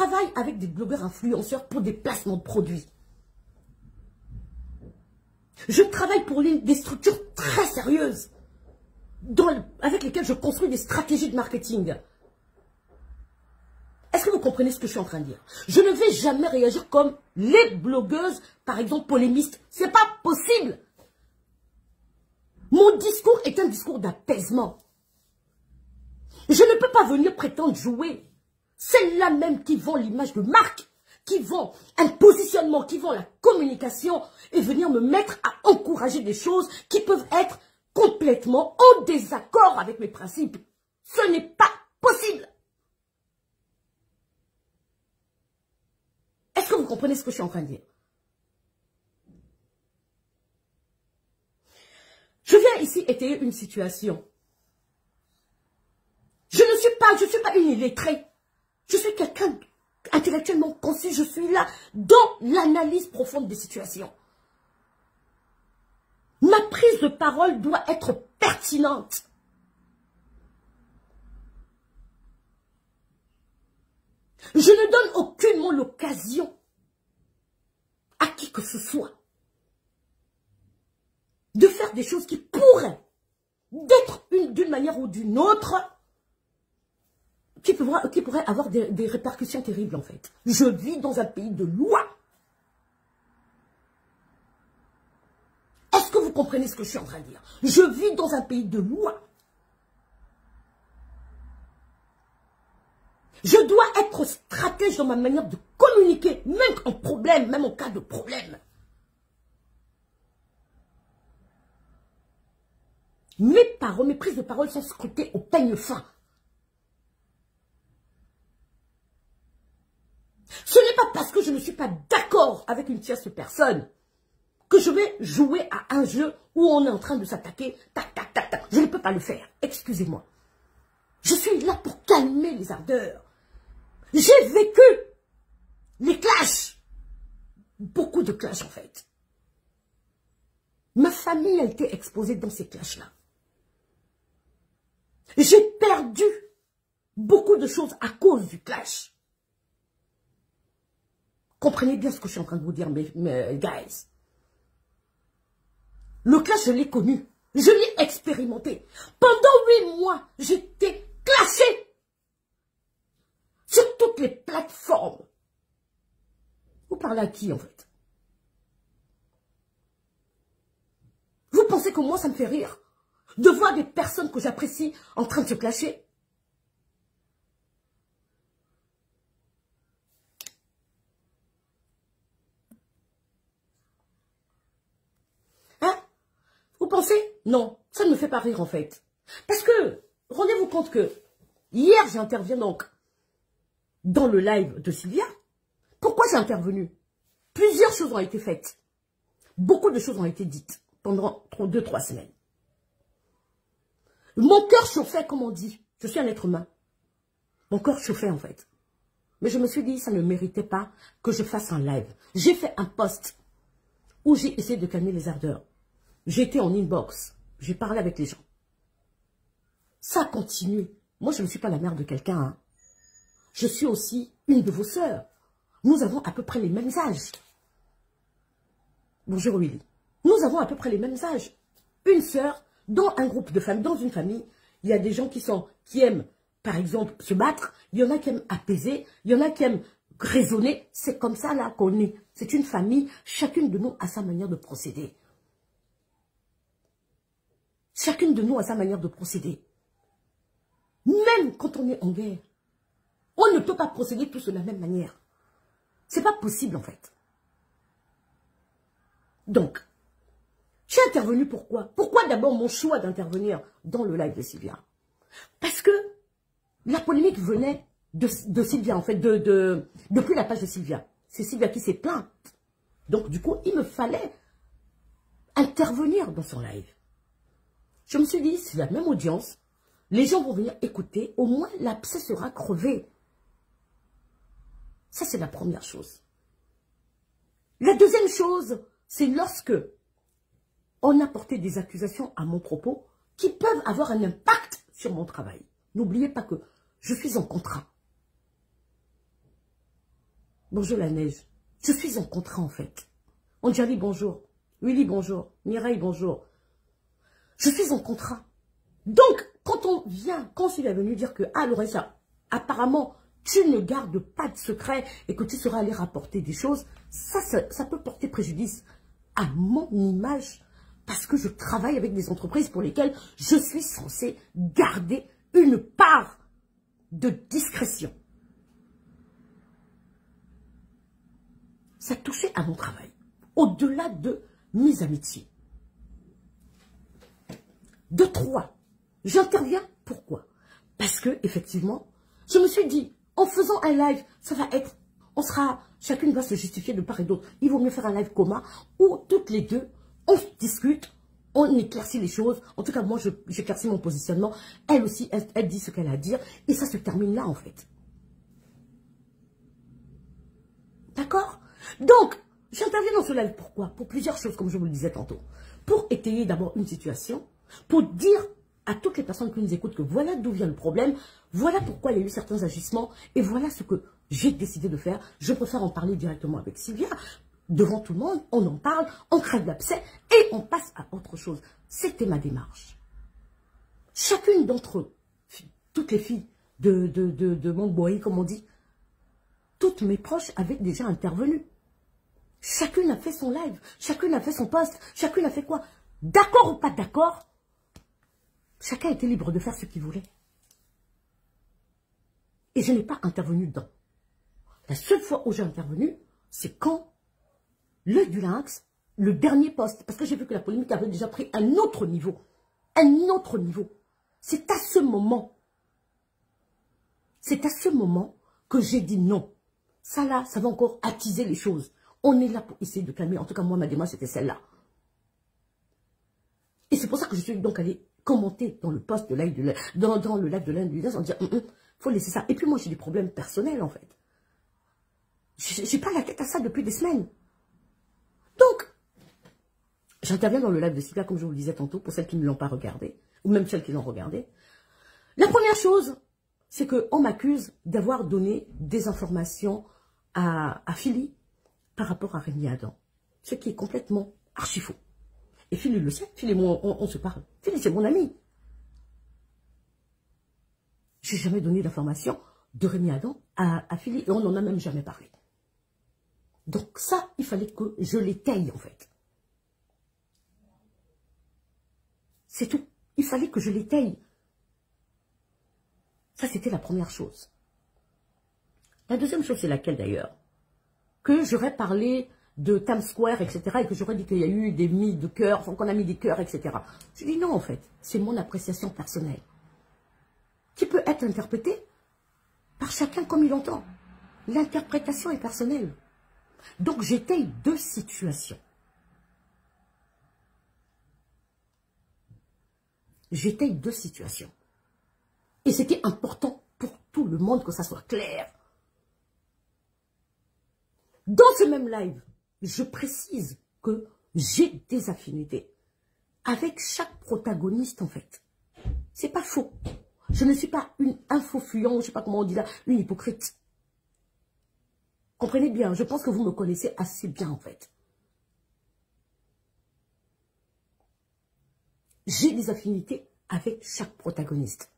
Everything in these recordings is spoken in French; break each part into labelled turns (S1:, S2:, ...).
S1: travaille avec des blogueurs influenceurs pour des placements de produits. Je travaille pour des structures très sérieuses avec lesquelles je construis des stratégies de marketing. Est-ce que vous comprenez ce que je suis en train de dire? Je ne vais jamais réagir comme les blogueuses, par exemple polémistes. Ce n'est pas possible. Mon discours est un discours d'apaisement. Je ne peux pas venir prétendre jouer. Celles-là même qui vend l'image de marque, qui vend un positionnement, qui vend la communication et venir me mettre à encourager des choses qui peuvent être complètement en désaccord avec mes principes. Ce n'est pas possible. Est-ce que vous comprenez ce que je suis en train de dire? Je viens ici étayer une situation. Je ne suis pas une illettrée. Je suis quelqu'un intellectuellement concis. Je suis là dans l'analyse profonde des situations. Ma prise de parole doit être pertinente. Je ne donne aucunement l'occasion à qui que ce soit de faire des choses qui pourraient, d'être d'une manière ou d'une autre, qui pourraient avoir des répercussions terribles en fait. Je vis dans un pays de loi. Est-ce que vous comprenez ce que je suis en train de dire? Je vis dans un pays de loi. Je dois être stratège dans ma manière de communiquer, même en problème, même en cas de problème. Mes paroles, mes prises de parole sont scrutées au peigne fin. Ce n'est pas parce que je ne suis pas d'accord avec une tierce personne que je vais jouer à un jeu où on est en train de s'attaquer, tac, tac, tac, tac. Je ne peux pas le faire, excusez-moi. Je suis là pour calmer les ardeurs. J'ai vécu les clashs. Beaucoup de clashs en fait. Ma famille a été exposée dans ces clashs-là. J'ai perdu beaucoup de choses à cause du clash. Comprenez bien ce que je suis en train de vous dire, mes guys. Le clash, je l'ai connu. Je l'ai expérimenté. Pendant 8 mois, j'étais clashée. Sur toutes les plateformes. Vous parlez à qui, en fait? Vous pensez que moi, ça me fait rire de voir des personnes que j'apprécie en train de se clasher? Hein? Vous pensez? Non, ça ne me fait pas rire, en fait. Parce que, rendez-vous compte que hier, j'interviens donc dans le live de Sylvia. Pourquoi j'ai intervenu? Plusieurs choses ont été faites. Beaucoup de choses ont été dites pendant 2-3 semaines. Mon cœur chauffait, comme on dit. Je suis un être humain. Mon cœur chauffait, en fait. Mais je me suis dit, ça ne méritait pas que je fasse un live. J'ai fait un post où j'ai essayé de calmer les ardeurs. J'ai été en inbox. J'ai parlé avec les gens. Ça a continué. Moi, je ne suis pas la mère de quelqu'un, hein. Je suis aussi une de vos sœurs. Nous avons à peu près les mêmes âges. Bonjour Willy. Nous avons à peu près les mêmes âges. Une sœur, dans un groupe de femmes, dans une famille, il y a des gens qui aiment, par exemple, se battre. Il y en a qui aiment apaiser. Il y en a qui aiment raisonner. C'est comme ça là qu'on est. C'est une famille. Chacune de nous a sa manière de procéder. Chacune de nous a sa manière de procéder. Même quand on est en guerre. On ne peut pas procéder tous de la même manière. C'est pas possible en fait. Donc, j'ai intervenu pourquoi? Pourquoi d'abord mon choix d'intervenir dans le live de Sylvia? Parce que la polémique venait de Sylvia en fait, depuis la page de Sylvia. C'est Sylvia qui s'est plainte. Donc du coup, il me fallait intervenir dans son live. Je me suis dit, c'est la même audience. Les gens vont venir écouter. Au moins, l'abcès sera crevé. Ça, c'est la première chose. La deuxième chose, c'est lorsque on a porté des accusations à mon propos qui peuvent avoir un impact sur mon travail. N'oubliez pas que je suis en contrat. Bonjour la neige. Je suis en contrat en fait. Anjali, bonjour. Willy, bonjour. Mireille, bonjour. Je suis en contrat. Donc, quand on vient, quand il est venu dire que, ah Lorenza, apparemment, tu ne gardes pas de secret et que tu seras allé rapporter des choses, ça peut porter préjudice à mon image parce que je travaille avec des entreprises pour lesquelles je suis censée garder une part de discrétion. Ça touchait à mon travail, au-delà de mes amitiés. De 3, j'interviens, pourquoi? Parce que, effectivement, je me suis dit, en faisant un live, ça va être, chacune va se justifier de part et d'autre. Il vaut mieux faire un live commun où toutes les deux, on discute, on éclaircit les choses. En tout cas, moi, j'éclaircis mon positionnement. Elle aussi, elle dit ce qu'elle a à dire. Et ça se termine là, en fait. D'accord? Donc, j'interviens dans ce live. Pourquoi? Pour plusieurs choses, comme je vous le disais tantôt. Pour étayer d'abord une situation, pour dire à toutes les personnes qui nous écoutent que voilà d'où vient le problème, voilà pourquoi il y a eu certains agissements, et voilà ce que j'ai décidé de faire. Je préfère en parler directement avec Sylvia, devant tout le monde, on en parle, on crève l'abcès, et on passe à autre chose. C'était ma démarche. Chacune d'entre eux, toutes les filles de mon boy, comme on dit, toutes mes proches avaient déjà intervenu. Chacune a fait son live, chacune a fait son post, chacune a fait quoi? D'accord ou pas d'accord, chacun était libre de faire ce qu'il voulait. Et je n'ai pas intervenu dedans. La seule fois où j'ai intervenu, c'est quand l'œil du lynx, le dernier post, parce que j'ai vu que la polémique avait déjà pris un autre niveau. Un autre niveau. C'est à ce moment que j'ai dit non. Ça là, ça va encore attiser les choses. On est là pour essayer de calmer. En tout cas, moi, ma démarche, c'était celle-là. Et c'est pour ça que je suis donc allée commenter dans le post de live dans le live de l'Inde en disant, faut laisser ça. Et puis moi, j'ai des problèmes personnels, en fait. J'ai pas la tête à ça depuis des semaines. Donc, j'interviens dans le live de Sylvia, comme je vous le disais tantôt, pour celles qui ne l'ont pas regardé, ou même celles qui l'ont regardé. La première chose, c'est qu'on m'accuse d'avoir donné des informations à Philly par rapport à Rémi Adam. Ce qui est complètement archi faux. Et Philly le sait, Philly et moi, on se parle. Philly, c'est mon ami. Je n'ai jamais donné d'informations de Rémi Adam à Philly, et on n'en a même jamais parlé. Donc ça, il fallait que je l'étaye, en fait. C'est tout. Il fallait que je l'étaye. Ça, c'était la première chose. La deuxième chose, c'est laquelle d'ailleurs? Que j'aurais parlé de Times Square, etc. et que j'aurais dit qu'il y a eu des mis de cœur, enfin qu'on a mis des cœurs, etc. Je dis non, en fait. C'est mon appréciation personnelle. Qui peut être interprétée par chacun comme il entend. L'interprétation est personnelle. Donc, j'étaye deux situations. J'étaye deux situations. Et c'était important pour tout le monde que ça soit clair. Dans ce même live, je précise que j'ai des affinités avec chaque protagoniste, en fait. C'est pas faux. Je ne suis pas une info-fuyant, je ne sais pas comment on dit là, une hypocrite. Comprenez bien, je pense que vous me connaissez assez bien, en fait. J'ai des affinités avec chaque protagoniste.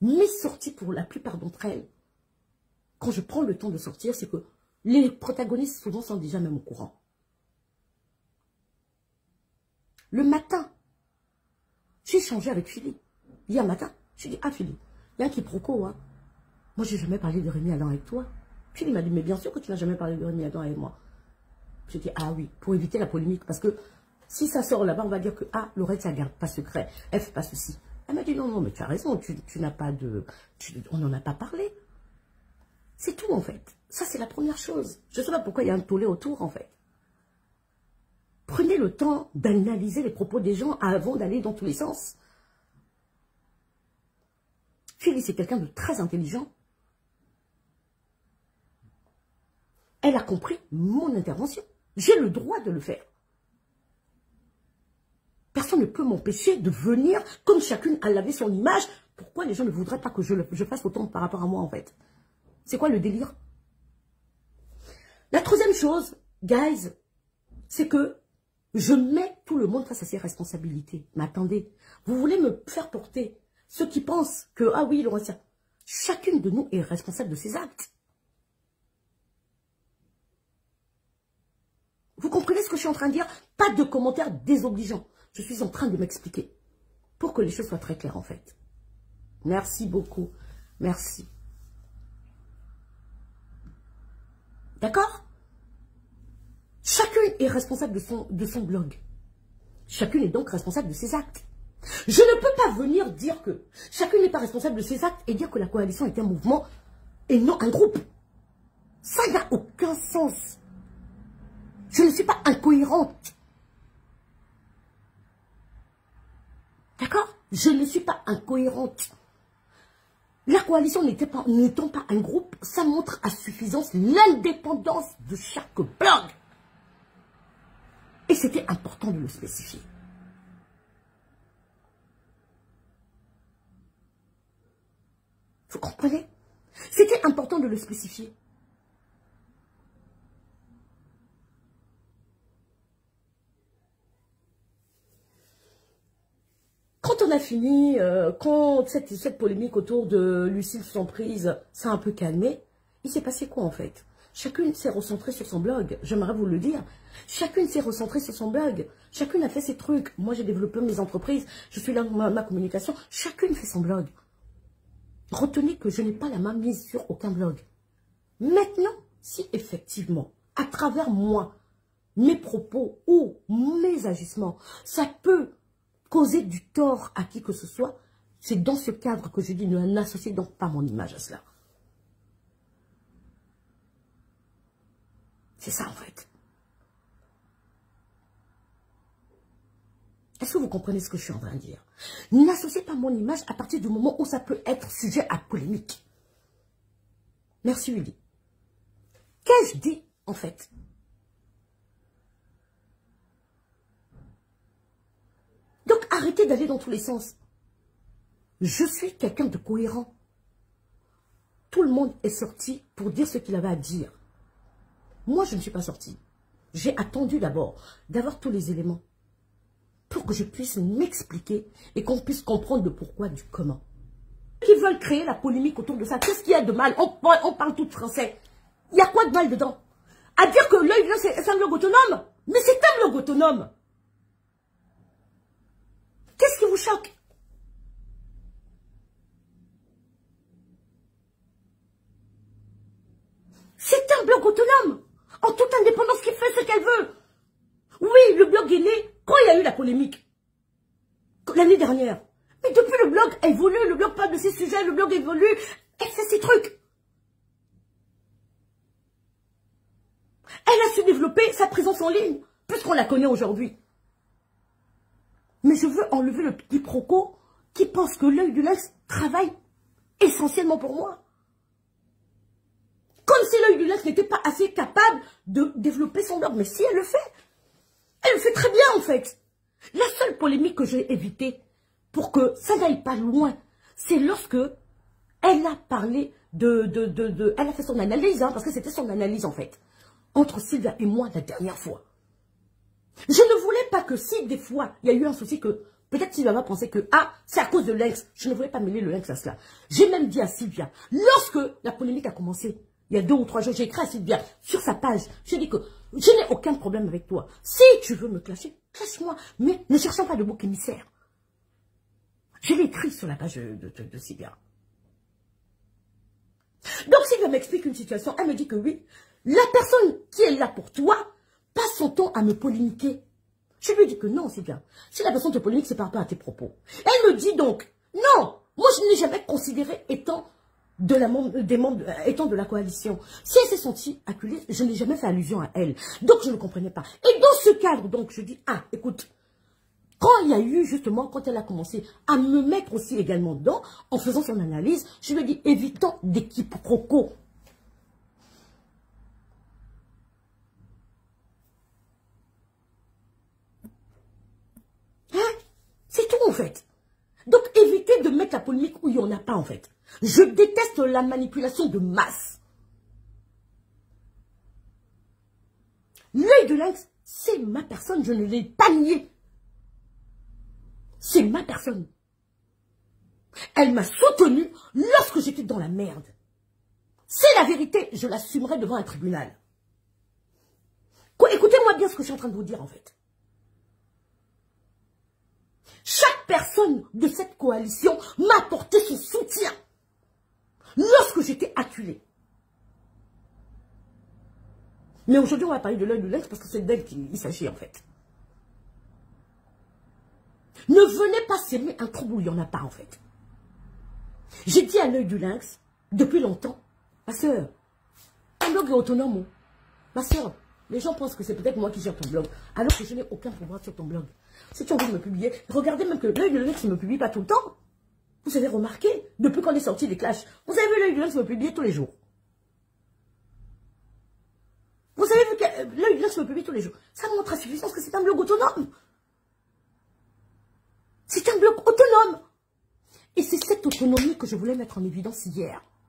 S1: Mes sorties, pour la plupart d'entre elles, quand je prends le temps de sortir, c'est que les protagonistes, souvent, sont déjà même au courant. Le matin, j'ai échangé avec Philly. Hier matin, j'ai dit, ah Philly, il y a un quiproquo, hein. Moi, j'ai jamais parlé de Rémi Adam avec toi. Philly m'a dit, mais bien sûr que tu n'as jamais parlé de Rémi Adam avec moi. J'ai dit, ah oui, pour éviter la polémique, parce que si ça sort là-bas, on va dire que, ah, Laurette, ça garde pas secret, elle fait pas ceci. Elle m'a dit, non, non, mais tu as raison, tu n'as pas de... on n'en a pas parlé. C'est tout, en fait. Ça, c'est la première chose. Je ne sais pas pourquoi il y a un tollé autour, en fait. Prenez le temps d'analyser les propos des gens avant d'aller dans tous les sens. Philly, c'est quelqu'un de très intelligent. Elle a compris mon intervention. J'ai le droit de le faire. Personne ne peut m'empêcher de venir, comme chacune a lavé son image. Pourquoi les gens ne voudraient pas que je fasse autant par rapport à moi, en fait? C'est quoi le délire? La troisième chose, guys, c'est que je mets tout le monde face à ses responsabilités. Mais attendez, vous voulez me faire porter ceux qui pensent que, ah oui, Laurent, chacune de nous est responsable de ses actes. Vous comprenez ce que je suis en train de dire? Pas de commentaires désobligeants. Je suis en train de m'expliquer. Pour que les choses soient très claires, en fait. Merci beaucoup. Merci. D'accord? Chacune est responsable de son blog. Chacune est donc responsable de ses actes. Je ne peux pas venir dire que chacune n'est pas responsable de ses actes et dire que la coalition est un mouvement et non un groupe. Ça n'a aucun sens. Je ne suis pas incohérente. D'accord? Je ne suis pas incohérente. La coalition n'étant pas un groupe, ça montre à suffisance l'indépendance de chaque blog. Et c'était important de le spécifier. Vous comprenez? C'était important de le spécifier. Quand on a fini, quand cette polémique autour de Lucille Samprise s'est un peu calmée, il s'est passé quoi en fait? Chacune s'est recentrée sur son blog, j'aimerais vous le dire. Chacune s'est recentrée sur son blog. Chacune a fait ses trucs. Moi, j'ai développé mes entreprises. Je suis là pour ma communication. Chacune fait son blog. Retenez que je n'ai pas la main mise sur aucun blog. Maintenant, si effectivement, à travers moi, mes propos ou mes agissements, ça peut causer du tort à qui que ce soit, c'est dans ce cadre que je dis ne n'associez donc pas mon image à cela. C'est ça en fait. Est-ce que vous comprenez ce que je suis en train de dire? N'associez pas mon image à partir du moment où ça peut être sujet à polémique. Merci Willy. Qu'ai-je dit en fait? Donc arrêtez d'aller dans tous les sens. Je suis quelqu'un de cohérent. Tout le monde est sorti pour dire ce qu'il avait à dire. Moi, je ne suis pas sortie. J'ai attendu d'abord d'avoir tous les éléments pour que je puisse m'expliquer et qu'on puisse comprendre le pourquoi du comment. Qui veulent créer la polémique autour de ça, qu'est-ce qu'il y a de mal? On parle tout français. Il y a quoi de mal dedans? À dire que l'œil là, c'est un blog autonome? Mais c'est un blog autonome. Qu'est-ce qui vous choque? C'est un blog autonome, en toute indépendance, qui fait ce qu'elle veut. Oui, le blog est né quand il y a eu la polémique, l'année dernière. Mais depuis, le blog évolue, le blog parle de ses sujets, le blog évolue, elle fait ses trucs. Elle a su développer sa présence en ligne, puisqu'on la connaît aujourd'hui. Mais je veux enlever le petit proco qui pense que l'œil du lynx travaille essentiellement pour moi. Comme si l'œil du lynx n'était pas assez capable de développer son blog. Mais si elle le fait, elle le fait très bien en fait. La seule polémique que j'ai évitée pour que ça n'aille pas loin, c'est lorsque elle a parlé elle a fait son analyse, parce que c'était son analyse en fait, entre Sylvia et moi la dernière fois. Je ne voulais pas que si des fois il y a eu un souci que peut-être Sylvia va penser que c'est à cause de lynx, je ne voulais pas mêler le lynx à cela. J'ai même dit à Sylvia, lorsque la polémique a commencé, il y a 2 ou 3 jours, j'ai écrit à Sylvia sur sa page, j'ai dit que je n'ai aucun problème avec toi. Si tu veux me clasher, clash-moi, mais ne cherchons pas de bouc émissaire. Je l'ai écrit sur la page de Sylvia. Donc Sylvia m'explique une situation, elle me dit que oui, la personne qui est là pour toi passe son temps à me polémiquer. Je lui dis que non, Sylvia. Si la personne te polémique, c'est par rapport à tes propos. Elle me dit donc, non, moi je ne l'ai jamais considérée étant étant de la coalition. Si elle s'est sentie acculée, je n'ai jamais fait allusion à elle. Donc je ne comprenais pas. Et dans ce cadre, donc je dis, écoute, quand il y a eu justement, quand elle a commencé à me mettre aussi également dedans, en faisant son analyse, je lui ai dit, évitons des quiproquos. C'est tout en fait. Donc évitez de mettre la polémique où il n'y en a pas en fait. Je déteste la manipulation de masse. L'œil de lynx, c'est ma personne, je ne l'ai pas nié. C'est ma personne. Elle m'a soutenue lorsque j'étais dans la merde. C'est la vérité, je l'assumerai devant un tribunal. Écoutez-moi bien ce que je suis en train de vous dire en fait. Chaque personne de cette coalition m'a apporté son soutien lorsque j'étais acculée. Mais aujourd'hui, on va parler de l'œil de lynx parce que c'est d'elle qu'il s'agit en fait. Ne venez pas s'aimer un trouble où il n'y en a pas en fait. J'ai dit à l'œil du lynx, depuis longtemps, ma soeur, ton blog est autonome. Ma soeur, les gens pensent que c'est peut-être moi qui gère ton blog, alors que je n'ai aucun pouvoir sur ton blog. Si tu as envie de me publier, regardez même que l'œil de lynx ne me publie pas tout le temps. Vous avez remarqué, depuis qu'on est sorti des clashs, vous avez vu l'œil de lynx me publier tous les jours. Vous avez vu que l'œil de lynx me publie tous les jours. Ça montre à suffisance que c'est un blog autonome. C'est un blog autonome. Et c'est cette autonomie que je voulais mettre en évidence hier.